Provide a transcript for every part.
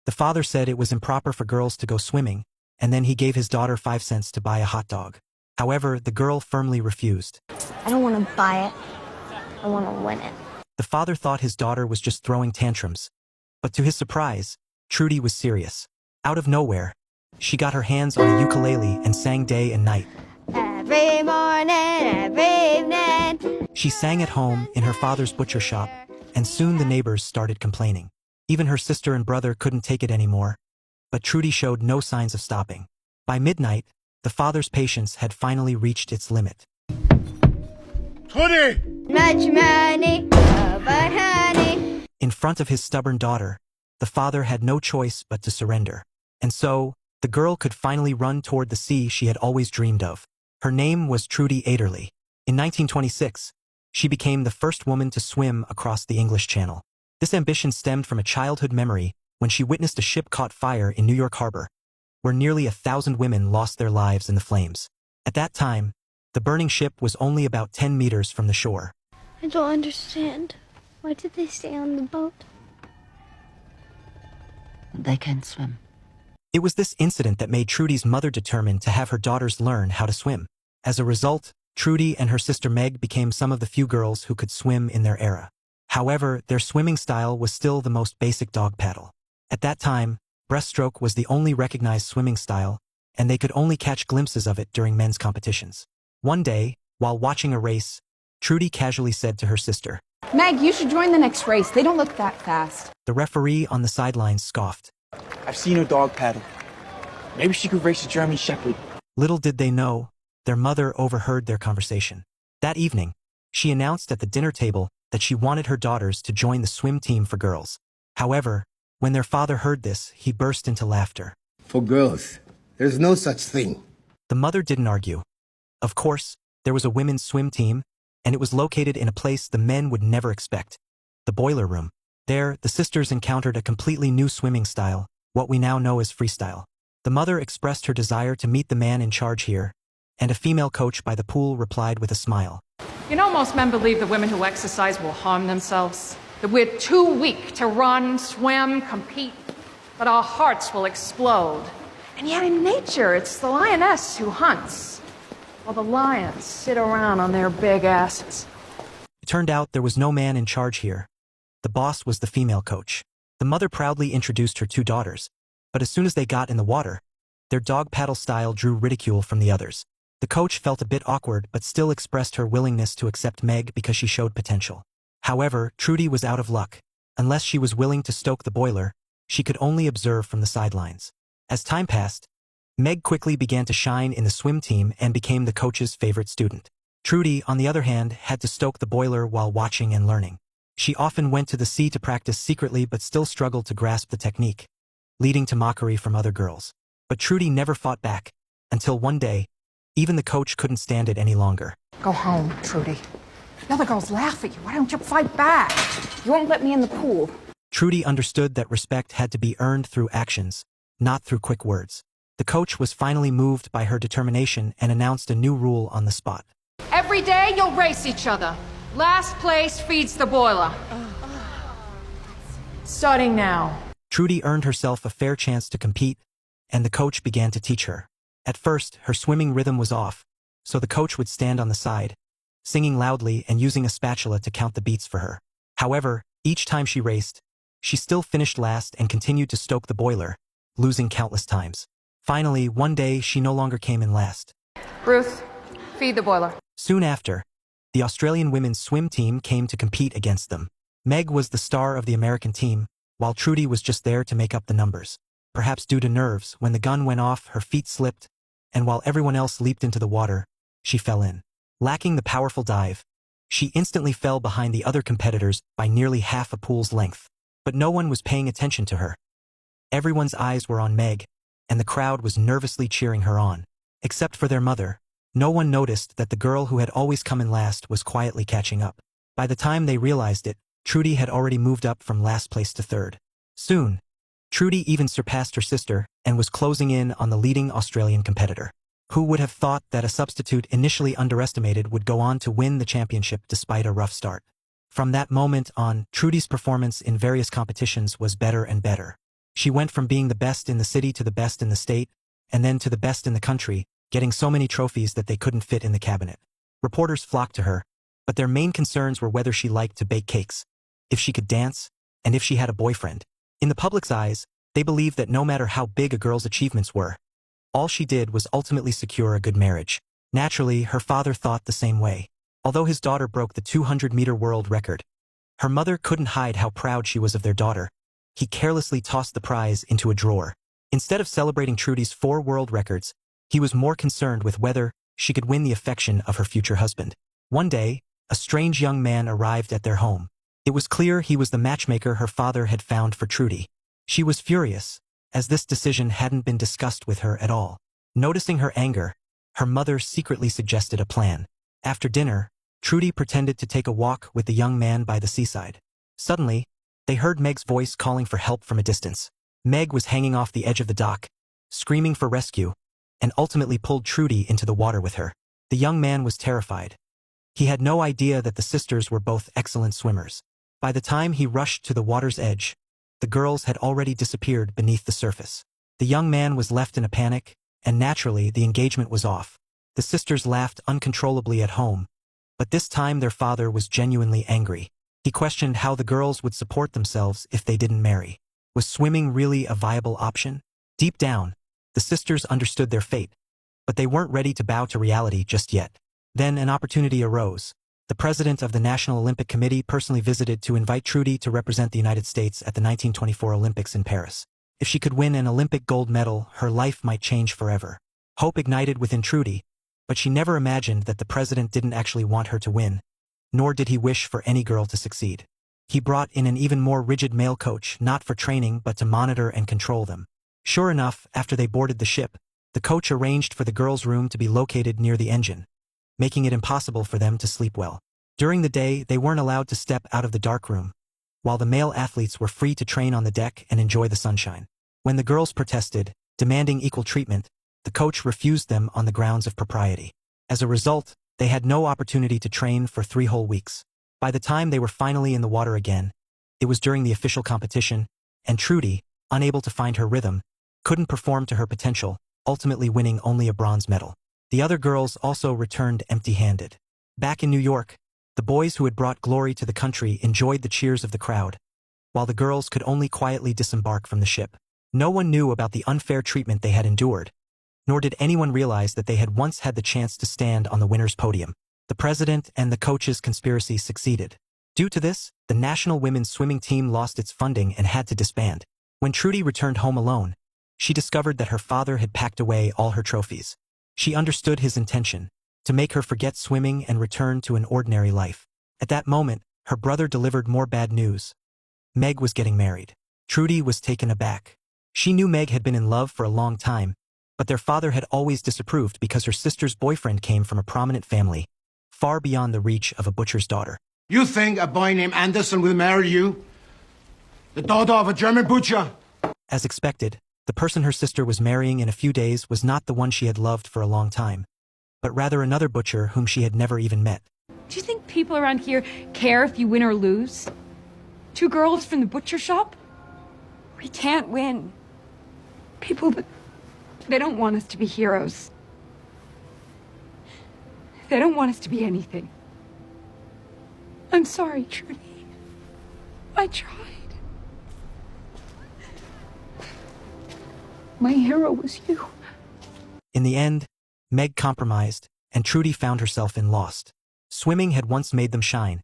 The father said it was improper for girls to go swimming, and then he gave his daughter 5 cents to buy a hot dog. However, the girl firmly refused. I don't want to buy it. I want to win it. The father thought his daughter was just throwing tantrums. But to his surprise, Trudy was serious. Out of nowhere, she got her hands on a ukulele and sang day and night. Every morning, every evening. She sang at home in her father's butcher shop, and soon the neighbors started complaining. Even her sister and brother couldn't take it anymore. But Trudy showed no signs of stopping. By midnight, the father's patience had finally reached its limit. Trudy! Much money, oh, but honey. In front of his stubborn daughter, the father had no choice but to surrender. And so, the girl could finally run toward the sea she had always dreamed of. Her name was Trudy Ederle. In 1926, she became the first woman to swim across the English Channel. This ambition stemmed from a childhood memory when she witnessed a ship caught fire in New York Harbor, where nearly 1,000 women lost their lives in the flames. At that time, the burning ship was only about 10 meters from the shore. I don't understand. Why did they stay on the boat? They can swim. It was this incident that made Trudy's mother determined to have her daughters learn how to swim. As a result, Trudy and her sister Meg became some of the few girls who could swim in their era. However, their swimming style was still the most basic dog paddle. At that time, breaststroke was the only recognized swimming style, and they could only catch glimpses of it during men's competitions. One day, while watching a race, Trudy casually said to her sister, Meg, you should join the next race. They don't look that fast. The referee on the sidelines scoffed. I've seen her dog paddle. Maybe she could race a German Shepherd. Little did they know, their mother overheard their conversation. That evening, she announced at the dinner table that she wanted her daughters to join the swim team for girls. However, when their father heard this, he burst into laughter. For girls, there's no such thing. The mother didn't argue. Of course, there was a women's swim team, and it was located in a place the men would never expect, the boiler room. There, the sisters encountered a completely new swimming style, what we now know as freestyle. The mother expressed her desire to meet the man in charge here, and a female coach by the pool replied with a smile. You know, most men believe that women who exercise will harm themselves, that we're too weak to run, swim, compete, but our hearts will explode. And yet in nature, it's the lioness who hunts, while the lions sit around on their big asses. It turned out there was no man in charge here. The boss was the female coach. The mother proudly introduced her 2 daughters, but as soon as they got in the water, their dog paddle style drew ridicule from the others. The coach felt a bit awkward but still expressed her willingness to accept Meg because she showed potential. However, Trudy was out of luck. Unless she was willing to stoke the boiler, she could only observe from the sidelines. As time passed, Meg quickly began to shine in the swim team and became the coach's favorite student. Trudy, on the other hand, had to stoke the boiler while watching and learning. She often went to the sea to practice secretly but still struggled to grasp the technique, leading to mockery from other girls. But Trudy never fought back, until one day, even the coach couldn't stand it any longer. Go home, Trudy. The other girls laugh at you. Why don't you fight back? You won't let me in the pool. Trudy understood that respect had to be earned through actions, not through quick words. The coach was finally moved by her determination and announced a new rule on the spot. Every day you'll race each other. Last place feeds the boiler. Starting now. Trudy earned herself a fair chance to compete, and the coach began to teach her. At first, her swimming rhythm was off, so the coach would stand on the side, singing loudly and using a spatula to count the beats for her. However, each time she raced, she still finished last and continued to stoke the boiler, losing countless times. Finally, one day, she no longer came in last. Ruth, feed the boiler. Soon after, the Australian women's swim team came to compete against them. Meg was the star of the American team, while Trudy was just there to make up the numbers. Perhaps due to nerves, when the gun went off, her feet slipped, and while everyone else leaped into the water, she fell in. Lacking the powerful dive, she instantly fell behind the other competitors by nearly half a pool's length. But no one was paying attention to her. Everyone's eyes were on Meg, and the crowd was nervously cheering her on. Except for their mother, no one noticed that the girl who had always come in last was quietly catching up. By the time they realized it, Trudy had already moved up from last place to third. Soon, Trudy even surpassed her sister and was closing in on the leading Australian competitor. Who would have thought that a substitute initially underestimated would go on to win the championship despite a rough start? From that moment on, Trudy's performance in various competitions was better and better. She went from being the best in the city to the best in the state, and then to the best in the country, getting so many trophies that they couldn't fit in the cabinet. Reporters flocked to her, but their main concerns were whether she liked to bake cakes, if she could dance, and if she had a boyfriend. In the public's eyes, they believed that no matter how big a girl's achievements were, all she did was ultimately secure a good marriage. Naturally, her father thought the same way. Although his daughter broke the 200-meter world record, her mother couldn't hide how proud she was of their daughter. He carelessly tossed the prize into a drawer. Instead of celebrating Trudy's 4 world records, he was more concerned with whether she could win the affection of her future husband. One day, a strange young man arrived at their home. It was clear he was the matchmaker her father had found for Trudy. She was furious, as this decision hadn't been discussed with her at all. Noticing her anger, her mother secretly suggested a plan. After dinner, Trudy pretended to take a walk with the young man by the seaside. Suddenly, they heard Meg's voice calling for help from a distance. Meg was hanging off the edge of the dock, screaming for rescue, and ultimately pulled Trudy into the water with her. The young man was terrified. He had no idea that the sisters were both excellent swimmers. By the time he rushed to the water's edge, the girls had already disappeared beneath the surface. The young man was left in a panic, and naturally the engagement was off. The sisters laughed uncontrollably at home, but this time their father was genuinely angry. He questioned how the girls would support themselves if they didn't marry. Was swimming really a viable option? Deep down, the sisters understood their fate, but they weren't ready to bow to reality just yet. Then an opportunity arose. The president of the National Olympic Committee personally visited to invite Trudy to represent the United States at the 1924 Olympics in Paris. If she could win an Olympic gold medal, her life might change forever. Hope ignited within Trudy, but she never imagined that the president didn't actually want her to win, nor did he wish for any girl to succeed. He brought in an even more rigid male coach, not for training but to monitor and control them. Sure enough, after they boarded the ship, the coach arranged for the girls' room to be located near the engine, making it impossible for them to sleep well. During the day, they weren't allowed to step out of the dark room, while the male athletes were free to train on the deck and enjoy the sunshine. When the girls protested, demanding equal treatment, the coach refused them on the grounds of propriety. As a result, they had no opportunity to train for 3 whole weeks. By the time they were finally in the water again, it was during the official competition, and Trudy, unable to find her rhythm, couldn't perform to her potential, ultimately winning only a bronze medal. The other girls also returned empty-handed. Back in New York, the boys who had brought glory to the country enjoyed the cheers of the crowd, while the girls could only quietly disembark from the ship. No one knew about the unfair treatment they had endured, nor did anyone realize that they had once had the chance to stand on the winner's podium. The president and the coach's conspiracy succeeded. Due to this, the national women's swimming team lost its funding and had to disband. When Trudy returned home alone, she discovered that her father had packed away all her trophies. She understood his intention, to make her forget swimming and return to an ordinary life. At that moment, her brother delivered more bad news. Meg was getting married. Trudy was taken aback. She knew Meg had been in love for a long time, but their father had always disapproved because her sister's boyfriend came from a prominent family, far beyond the reach of a butcher's daughter. You think a boy named Anderson will marry you? The daughter of a German butcher? As expected, the person her sister was marrying in a few days was not the one she had loved for a long time, but rather another butcher whom she had never even met. Do you think people around here care if you win or lose? 2 girls from the butcher shop? We can't win. People, they don't want us to be heroes. They don't want us to be anything. I'm sorry, Trudy. I tried. My hero was you. In the end, Meg compromised, and Trudy found herself in Lost. Swimming had once made them shine,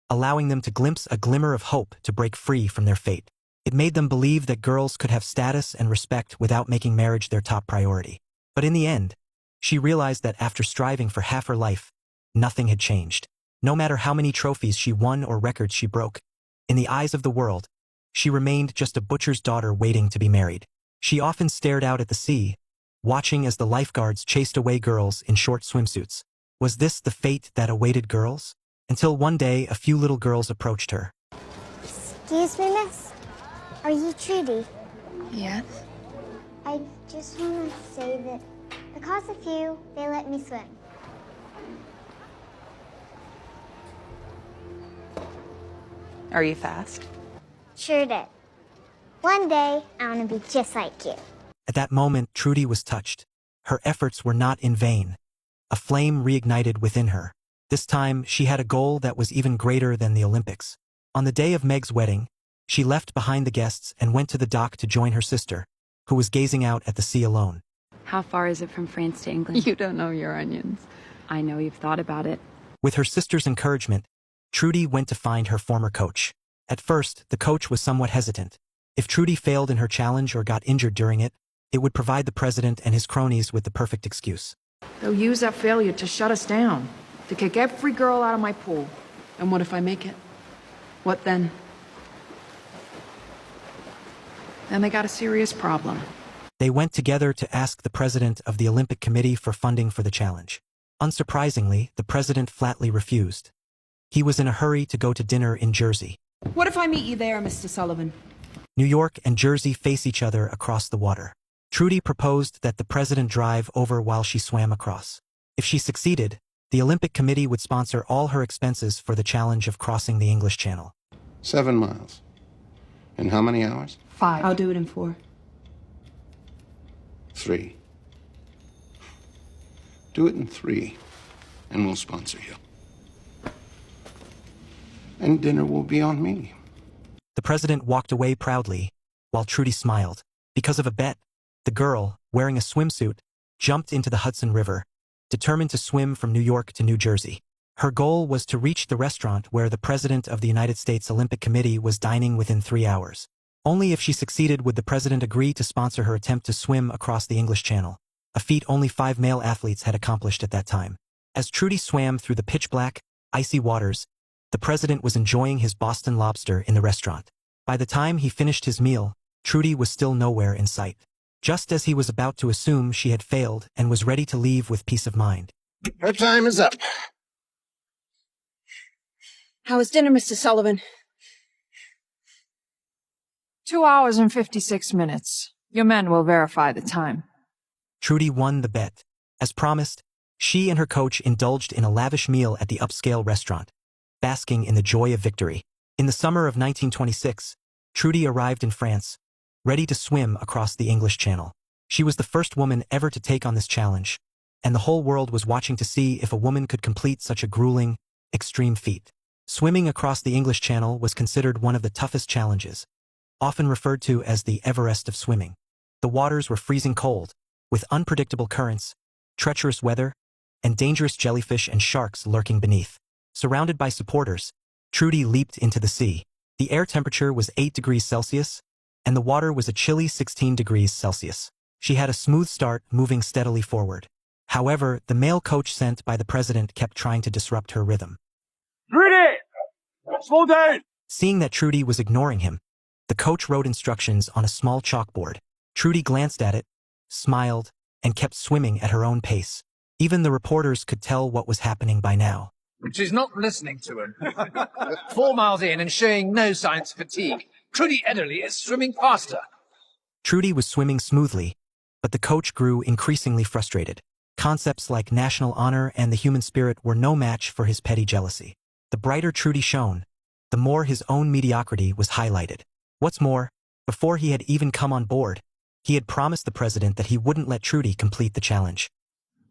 allowing them to glimpse a glimmer of hope to break free from their fate. It made them believe that girls could have status and respect without making marriage their top priority. But in the end, she realized that after striving for half her life, nothing had changed. No matter how many trophies she won or records she broke, in the eyes of the world, she remained just a butcher's daughter waiting to be married. She often stared out at the sea, watching as the lifeguards chased away girls in short swimsuits. Was this the fate that awaited girls? Until one day, a few little girls approached her. Excuse me, miss? Are you Trudy? Yes. I just want to say that because of you, they let me swim. Are you fast? Sure did. One day, I want to be just like you. At that moment, Trudy was touched. Her efforts were not in vain. A flame reignited within her. This time, she had a goal that was even greater than the Olympics. On the day of Meg's wedding, she left behind the guests and went to the dock to join her sister, who was gazing out at the sea alone. How far is it from France to England? You don't know your onions. I know you've thought about it. With her sister's encouragement, Trudy went to find her former coach. At first, the coach was somewhat hesitant. If Trudy failed in her challenge or got injured during it, it would provide the president and his cronies with the perfect excuse. They'll use that failure to shut us down, to kick every girl out of my pool. And what if I make it? What then? Then they got a serious problem. They went together to ask the president of the Olympic Committee for funding for the challenge. Unsurprisingly, the president flatly refused. He was in a hurry to go to dinner in Jersey. What if I meet you there, Mr. Sullivan? New York and Jersey face each other across the water. Trudy proposed that the president drive over while she swam across. If she succeeded, the Olympic Committee would sponsor all her expenses for the challenge of crossing the English Channel. 7 miles. In how many hours? 5. I'll do it in 4. 3. Do it in 3, and we'll sponsor you. And dinner will be on me. The president walked away proudly, while Trudy smiled. Because of a bet, the girl, wearing a swimsuit, jumped into the Hudson River, determined to swim from New York to New Jersey. Her goal was to reach the restaurant where the president of the United States Olympic Committee was dining within 3 hours. Only if she succeeded would the president agree to sponsor her attempt to swim across the English Channel, a feat only 5 male athletes had accomplished at that time. As Trudy swam through the pitch-black, icy waters, the president was enjoying his Boston lobster in the restaurant. By the time he finished his meal, Trudy was still nowhere in sight. Just as he was about to assume she had failed and was ready to leave with peace of mind. Her time is up. How was dinner, Mr. Sullivan? 2 hours and 56 minutes. Your men will verify the time. Trudy won the bet. As promised, she and her coach indulged in a lavish meal at the upscale restaurant, basking in the joy of victory. In the summer of 1926, Trudy arrived in France, ready to swim across the English Channel. She was the first woman ever to take on this challenge, and the whole world was watching to see if a woman could complete such a grueling, extreme feat. Swimming across the English Channel was considered one of the toughest challenges, often referred to as the Everest of swimming. The waters were freezing cold, with unpredictable currents, treacherous weather, and dangerous jellyfish and sharks lurking beneath. Surrounded by supporters, Trudy leaped into the sea. The air temperature was 8 degrees Celsius, and the water was a chilly 16 degrees Celsius. She had a smooth start, moving steadily forward. However, the male coach sent by the president kept trying to disrupt her rhythm. Trudy! Slow down! Seeing that Trudy was ignoring him, the coach wrote instructions on a small chalkboard. Trudy glanced at it, smiled, and kept swimming at her own pace. Even the reporters could tell what was happening by now. She's not listening to him. 4 miles in and showing no signs of fatigue. Trudy Ederle is swimming faster. Trudy was swimming smoothly, but the coach grew increasingly frustrated. Concepts like national honor and the human spirit were no match for his petty jealousy. The brighter Trudy shone, the more his own mediocrity was highlighted. What's more, before he had even come on board, he had promised the president that he wouldn't let Trudy complete the challenge.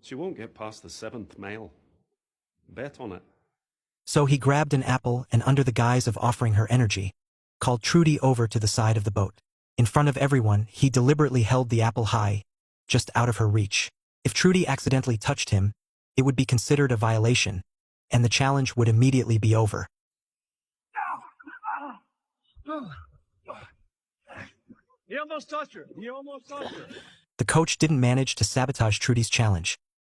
She won't get past the 7th mile. Bet on it. So he grabbed an apple and, under the guise of offering her energy, called Trudy over to the side of the boat. In front of everyone, he deliberately held the apple high, just out of her reach. If Trudy accidentally touched him, it would be considered a violation, and the challenge would immediately be over. He almost touched her. He almost touched her. The coach didn't manage to sabotage Trudy's challenge.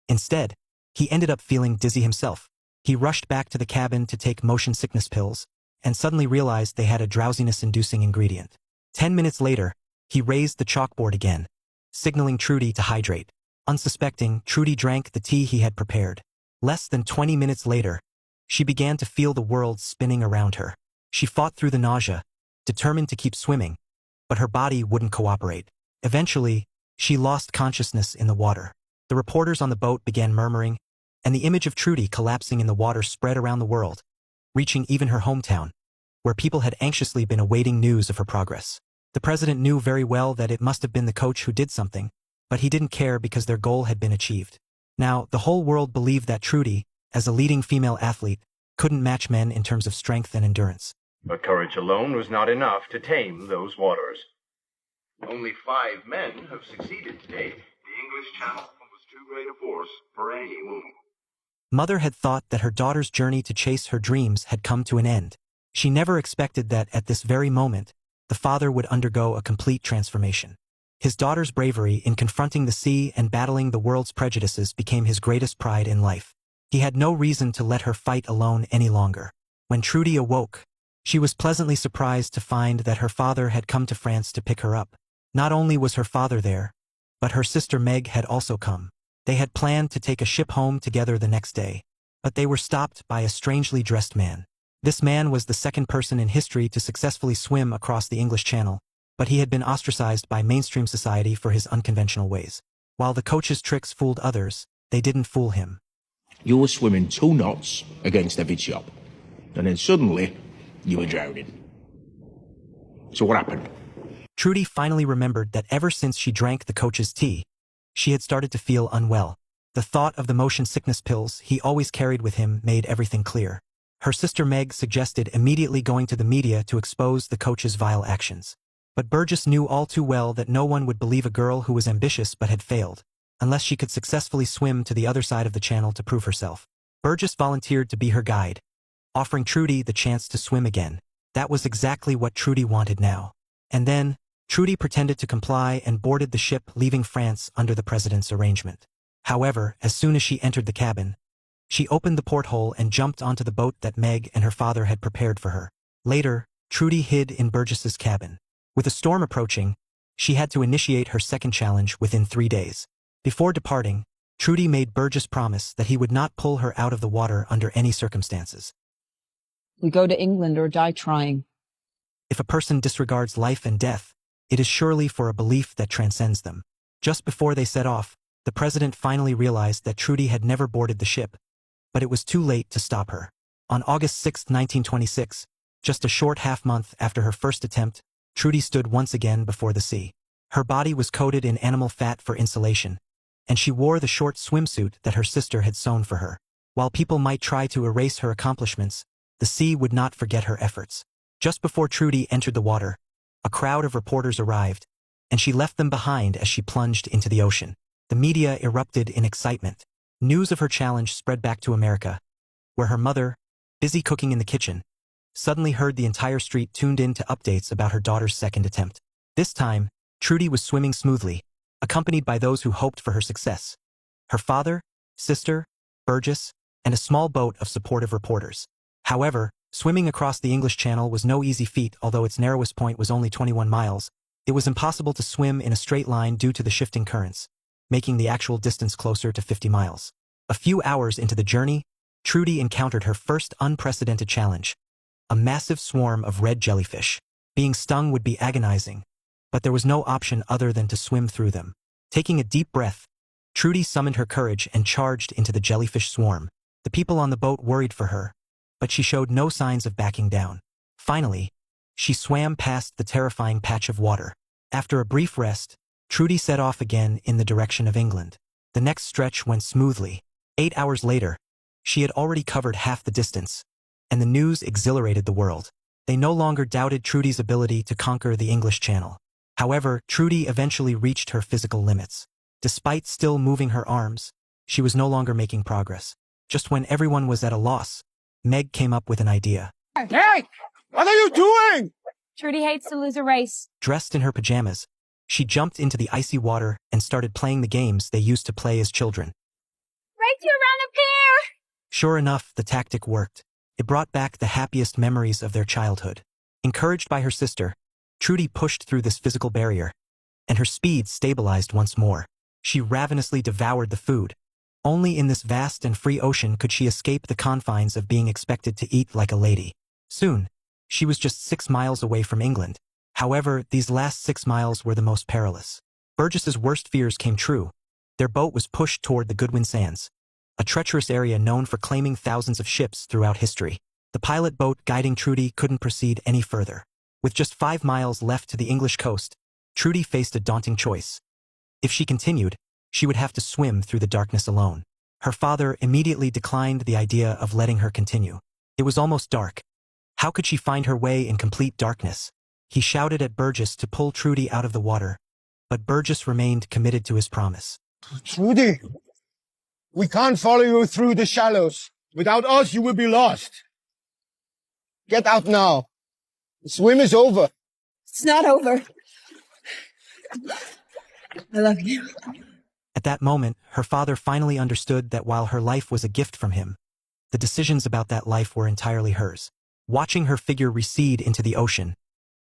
Instead, he ended up feeling dizzy himself. He rushed back to the cabin to take motion sickness pills, and suddenly realized they had a drowsiness-inducing ingredient. 10 minutes later, he raised the chalkboard again, signaling Trudy to hydrate. Unsuspecting, Trudy drank the tea he had prepared. Less than 20 minutes later, she began to feel the world spinning around her. She fought through the nausea, determined to keep swimming, but her body wouldn't cooperate. Eventually, she lost consciousness in the water. The reporters on the boat began murmuring, and the image of Trudy collapsing in the water spread around the world, reaching even her hometown, where people had anxiously been awaiting news of her progress. The president knew very well that it must have been the coach who did something, but he didn't care because their goal had been achieved. Now, the whole world believed that Trudy, as a leading female athlete, couldn't match men in terms of strength and endurance. But courage alone was not enough to tame those waters. Only 5 men have succeeded to date. The English Channel was too great a force for any woman. Mother had thought that her daughter's journey to chase her dreams had come to an end. She never expected that at this very moment, the father would undergo a complete transformation. His daughter's bravery in confronting the sea and battling the world's prejudices became his greatest pride in life. He had no reason to let her fight alone any longer. When Trudy awoke, she was pleasantly surprised to find that her father had come to France to pick her up. Not only was her father there, but her sister Meg had also come. They had planned to take a ship home together the next day, but they were stopped by a strangely dressed man. This man was the second person in history to successfully swim across the English Channel, but he had been ostracized by mainstream society for his unconventional ways. While the coach's tricks fooled others, they didn't fool him. You were swimming 2 knots against every chop, and then suddenly, you were drowning. So what happened? Trudy finally remembered that ever since she drank the coach's tea, she had started to feel unwell. The thought of the motion sickness pills he always carried with him made everything clear. Her sister Meg suggested immediately going to the media to expose the coach's vile actions. But Burgess knew all too well that no one would believe a girl who was ambitious but had failed, unless she could successfully swim to the other side of the channel to prove herself. Burgess volunteered to be her guide, offering Trudy the chance to swim again. That was exactly what Trudy wanted now. And then, Trudy pretended to comply and boarded the ship, leaving France under the president's arrangement. However, as soon as she entered the cabin, she opened the porthole and jumped onto the boat that Meg and her father had prepared for her. Later, Trudy hid in Burgess's cabin. With a storm approaching, she had to initiate her second challenge within 3 days. Before departing, Trudy made Burgess promise that he would not pull her out of the water under any circumstances. We go to England or die trying. If a person disregards life and death, it is surely for a belief that transcends them. Just before they set off, the president finally realized that Trudy had never boarded the ship, but it was too late to stop her. On August 6, 1926, just a short half-month after her first attempt, Trudy stood once again before the sea. Her body was coated in animal fat for insulation, and she wore the short swimsuit that her sister had sewn for her. While people might try to erase her accomplishments, the sea would not forget her efforts. Just before Trudy entered the water, a crowd of reporters arrived, and she left them behind as she plunged into the ocean. The media erupted in excitement. News of her challenge spread back to America, where her mother, busy cooking in the kitchen, suddenly heard the entire street tuned in to updates about her daughter's second attempt. This time, Trudy was swimming smoothly, accompanied by those who hoped for her success. Her father, sister, Burgess, and a small boat of supportive reporters. However, swimming across the English Channel was no easy feat. Although its narrowest point was only 21 miles, it was impossible to swim in a straight line due to the shifting currents, making the actual distance closer to 50 miles. A few hours into the journey, Trudy encountered her first unprecedented challenge, a massive swarm of red jellyfish. Being stung would be agonizing, but there was no option other than to swim through them. Taking a deep breath, Trudy summoned her courage and charged into the jellyfish swarm. The people on the boat worried for her, but she showed no signs of backing down. Finally, she swam past the terrifying patch of water. After a brief rest, Trudy set off again in the direction of England. The next stretch went smoothly. 8 hours later, she had already covered half the distance, and the news exhilarated the world. They no longer doubted Trudy's ability to conquer the English Channel. However, Trudy eventually reached her physical limits. Despite still moving her arms, she was no longer making progress. Just when everyone was at a loss, Meg came up with an idea. Hey! What are you doing? Trudy hates to lose a race. Dressed in her pajamas, she jumped into the icy water and started playing the games they used to play as children. Right to run up here! Sure enough, the tactic worked. It brought back the happiest memories of their childhood. Encouraged by her sister, Trudy pushed through this physical barrier, and her speed stabilized once more. She ravenously devoured the food. Only in this vast and free ocean could she escape the confines of being expected to eat like a lady. Soon, she was just 6 miles away from England. However, these last 6 miles were the most perilous. Burgess's worst fears came true. Their boat was pushed toward the Goodwin Sands, a treacherous area known for claiming thousands of ships throughout history. The pilot boat guiding Trudy couldn't proceed any further. With just 5 miles left to the English coast, Trudy faced a daunting choice. If she continued, she would have to swim through the darkness alone. Her father immediately declined the idea of letting her continue. It was almost dark. How could she find her way in complete darkness? He shouted at Burgess to pull Trudy out of the water, but Burgess remained committed to his promise. Trudy, we can't follow you through the shallows. Without us, you will be lost. Get out now. The swim is over. It's not over. I love you. At that moment, her father finally understood that while her life was a gift from him, the decisions about that life were entirely hers. Watching her figure recede into the ocean,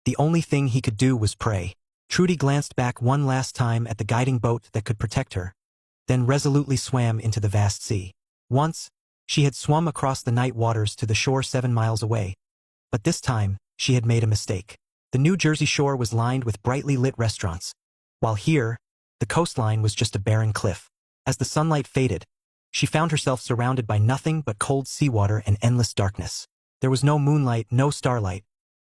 the only thing he could do was pray. Trudy glanced back one last time at the guiding boat that could protect her, then resolutely swam into the vast sea. Once, she had swum across the night waters to the shore 7 miles away, but this time, she had made a mistake. The New Jersey shore was lined with brightly lit restaurants, while here, the coastline was just a barren cliff. As the sunlight faded, she found herself surrounded by nothing but cold seawater and endless darkness. There was no moonlight, no starlight.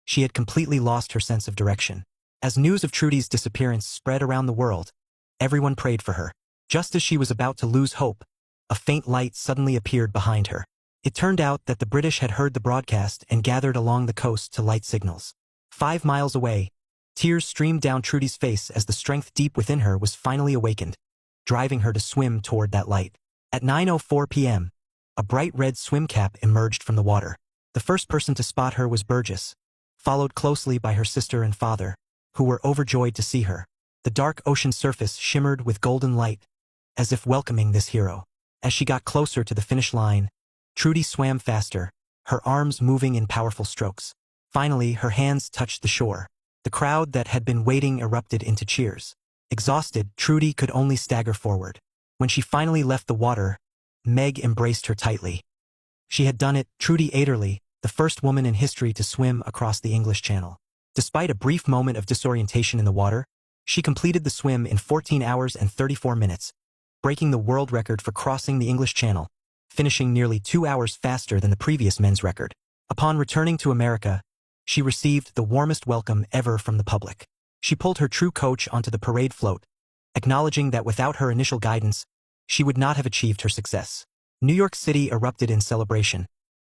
She had completely lost her sense of direction. As news of Trudy's disappearance spread around the world, everyone prayed for her. Just as she was about to lose hope, a faint light suddenly appeared behind her. It turned out that the British had heard the broadcast and gathered along the coast to light signals. 5 miles away, tears streamed down Trudy's face as the strength deep within her was finally awakened, driving her to swim toward that light. At 9:04 p.m., a bright red swim cap emerged from the water. The first person to spot her was Burgess, followed closely by her sister and father, who were overjoyed to see her. The dark ocean surface shimmered with golden light, as if welcoming this hero. As she got closer to the finish line, Trudy swam faster, her arms moving in powerful strokes. Finally, her hands touched the shore. The crowd that had been waiting erupted into cheers. Exhausted, Trudy could only stagger forward. When she finally left the water, Meg embraced her tightly. She had done it, Trudy Ederle, the first woman in history to swim across the English Channel. Despite a brief moment of disorientation in the water, she completed the swim in 14 hours and 34 minutes, breaking the world record for crossing the English Channel, finishing nearly 2 hours faster than the previous men's record. Upon returning to America, she received the warmest welcome ever from the public. She pulled her true coach onto the parade float, acknowledging that without her initial guidance, she would not have achieved her success. New York City erupted in celebration,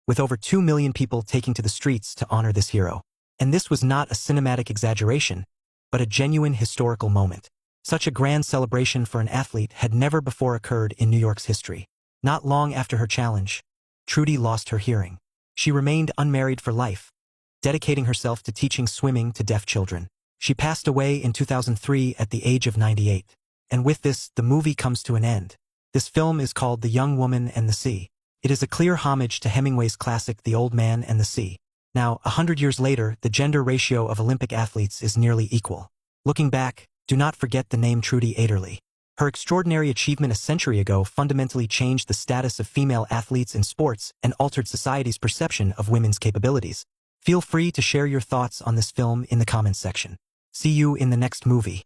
with over 2 million people taking to the streets to honor this hero. And this was not a cinematic exaggeration, but a genuine historical moment. Such a grand celebration for an athlete had never before occurred in New York's history. Not long after her challenge, Trudy lost her hearing. She remained unmarried for life, dedicating herself to teaching swimming to deaf children. She passed away in 2003 at the age of 98. And with this, the movie comes to an end. This film is called The Young Woman and the Sea. It is a clear homage to Hemingway's classic The Old Man and the Sea. Now, 100 years later, the gender ratio of Olympic athletes is nearly equal. Looking back, do not forget the name Trudy Ederle. Her extraordinary achievement a century ago fundamentally changed the status of female athletes in sports and altered society's perception of women's capabilities. Feel free to share your thoughts on this film in the comments section. See you in the next movie.